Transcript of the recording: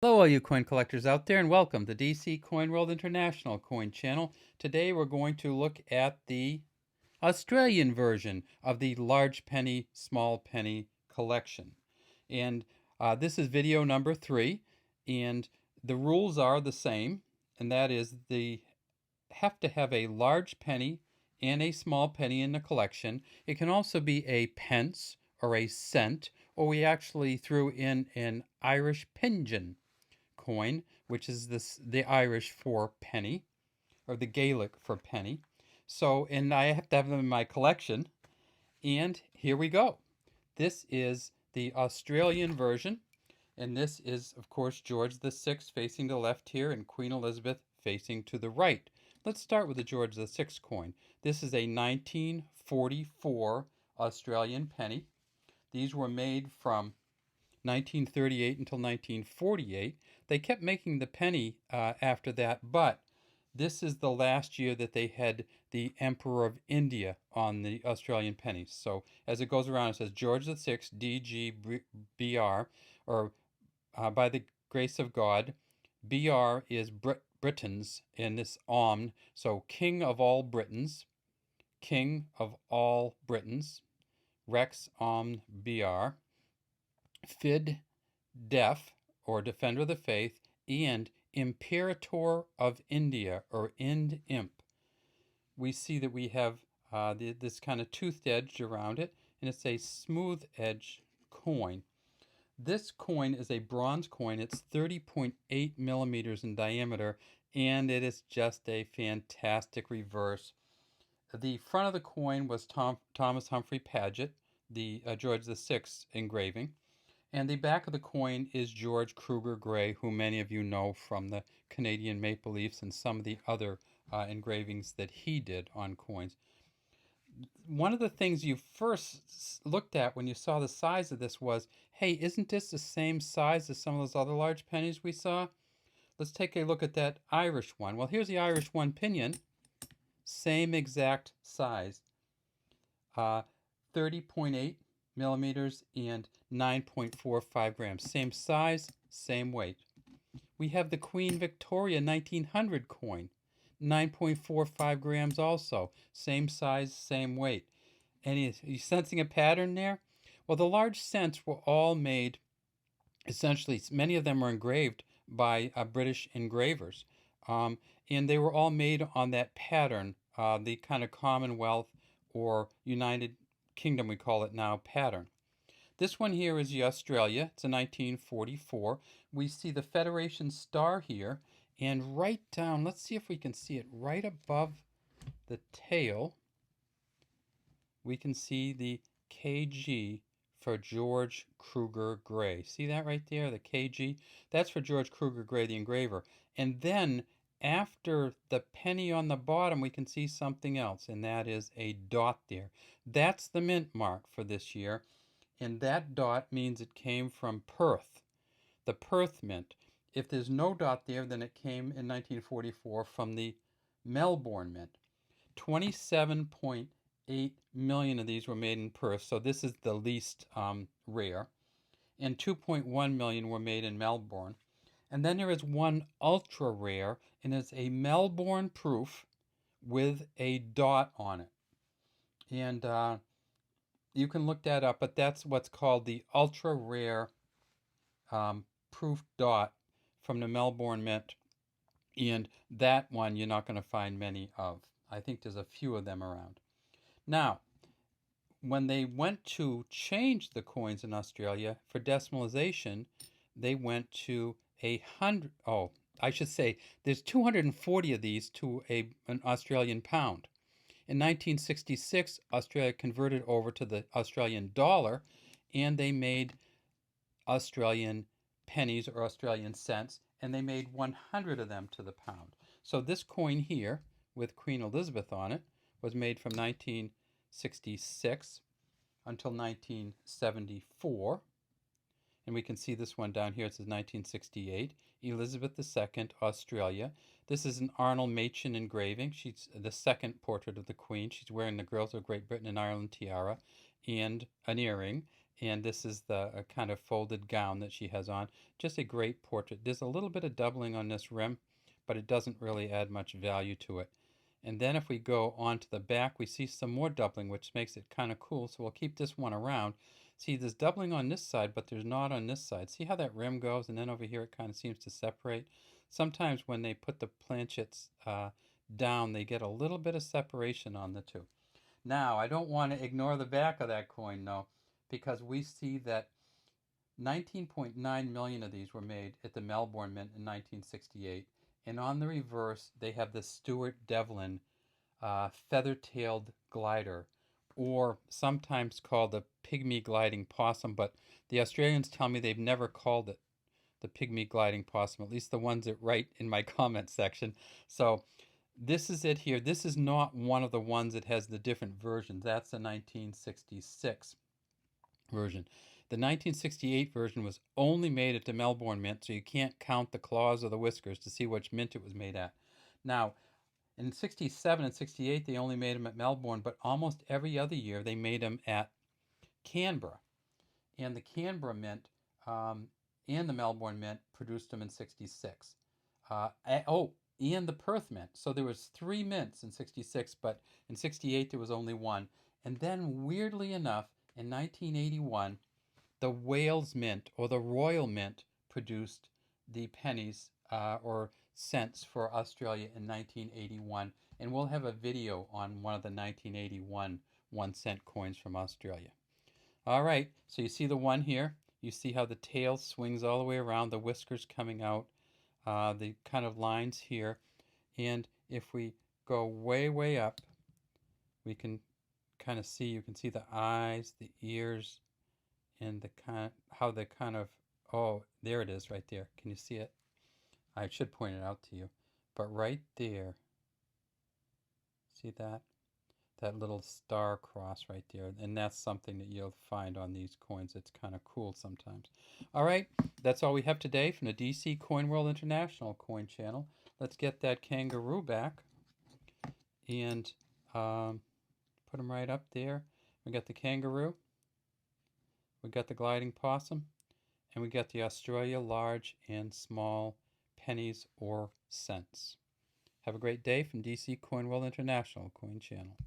Hello, all you coin collectors out there, and welcome to DC Coin World International Coin Channel. Today we're going to look at the Australian version of the large penny, small penny collection. And this is video number 3, and the rules are the same, and that is they have to have a large penny and a small penny in the collection. It can also be a pence or a cent, or we actually threw in an Irish pigeon coin, which is the Irish for penny, or the Gaelic for penny. So, and I have to have them in my collection. And here we go. This is the Australian version, and this is, of course, George VI facing the left here, and Queen Elizabeth facing to the right. Let's start with the George VI coin. This is a 1944 Australian penny. These were made from 1938 until 1948. They kept making the penny after that, but this is the last year that they had the Emperor of India on the Australian pennies. So as it goes around, it says George VI, DGBR, or by the grace of God. BR is Britons in this Omn. So King of all Britons, King of all Britons, Rex Omn BR. Fid Def, or Defender of the Faith, and Imperator of India, or Ind Imp. We see that we have this kind of toothed edge around it, and it's a smooth edge coin. This coin is a bronze coin. It's 30.8 millimeters in diameter, and it is just a fantastic reverse. The front of the coin was Thomas Humphrey Paget, the George VI engraving. And the back of the coin is George Kruger Gray, who many of you know from the Canadian Maple Leafs and some of the other engravings that he did on coins. One of the things you first looked at when you saw the size of this was, hey, isn't this the same size as some of those other large pennies we saw? Let's take a look at that Irish one. Well, here's the Irish one pinion, same exact size, 30.8 millimeters and 9.45 grams. Same size, same weight. We have the Queen Victoria 1900 coin, 9.45 grams also. Same size, same weight. And are you sensing a pattern there? Well, the large cents were all made, essentially, many of them were engraved by British engravers. And they were all made on that pattern, the kind of Commonwealth or United Kingdom, we call it now, pattern. This one here is the Australia. It's a 1944. We see the Federation star here, and right down, let's see if we can see it right above the tail, we can see the KG for George Kruger Gray. See that right there, the KG? That's for George Kruger Gray, the engraver. And then after the penny on the bottom, we can see something else, and that is a dot there. That's the mint mark for this year, and that dot means it came from Perth, the Perth Mint. If there's no dot there, then it came in 1944 from the Melbourne Mint. 27.8 million of these were made in Perth, so this is the least rare, and 2.1 million were made in Melbourne. And then there is one ultra rare, and it's a Melbourne proof with a dot on it. And you can look that up, but that's what's called the ultra rare proof dot from the Melbourne Mint. And that one you're not going to find many of. I think there's a few of them around. Now, when they went to change the coins in Australia for decimalization, they went to I should say there's 240 of these to an Australian pound. In 1966, Australia converted over to the Australian dollar, and they made Australian pennies or Australian cents, and they made 100 of them to the pound. So this coin here with Queen Elizabeth on it was made from 1966 until 1974. And we can see this one down here. It says 1968. Elizabeth II, Australia. This is an Arnold Machin engraving. She's the second portrait of the Queen. She's wearing the Girls of Great Britain and Ireland tiara and an earring. And this is the kind of folded gown that she has on. Just a great portrait. There's a little bit of doubling on this rim, but it doesn't really add much value to it. And then if we go on to the back, we see some more doubling, which makes it kind of cool. So we'll keep this one around. See, there's doubling on this side, but there's not on this side. See how that rim goes? And then over here, it kind of seems to separate. Sometimes when they put the planchets down, they get a little bit of separation on the two. Now, I don't want to ignore the back of that coin, though, because we see that 19.9 million of these were made at the Melbourne Mint in 1968. And on the reverse, they have the Stuart Devlin feather-tailed glider, or sometimes called the pygmy gliding possum, but the Australians tell me they've never called it the pygmy gliding possum, at least the ones that write in my comment section. So this is it here. This is not one of the ones that has the different versions. That's the 1966 version. The 1968 version was only made at the Melbourne Mint, so you can't count the claws or the whiskers to see which mint it was made at. Now, in 67 and 68, they only made them at Melbourne, but almost every other year they made them at Canberra. And the Canberra Mint and the Melbourne Mint produced them in 66. And the Perth Mint. So there was 3 mints in 66, but in 68 there was only one. And then, weirdly enough, in 1981, the Wales Mint, or the Royal Mint, produced the pennies or cents for Australia in 1981. And we'll have a video on one of the 1981 1-cent coins from Australia. All right, so you see the one here. You see how the tail swings all the way around, the whiskers coming out, the kind of lines here. And if we go way, way up, we can kind of see, you can see the eyes, the ears, and the how they kind of, oh, there it is right there. Can you see it? I should point it out to you. But right there, see that? That little star cross right there. And that's something that you'll find on these coins. It's kind of cool sometimes. All right, that's all we have today from the DC Coin World International coin channel. Let's get that kangaroo back and put them right up there. We got the kangaroo. We got the gliding possum. And we got the Australia large and small pennies or cents. Have a great day from DC Coin World International coin channel.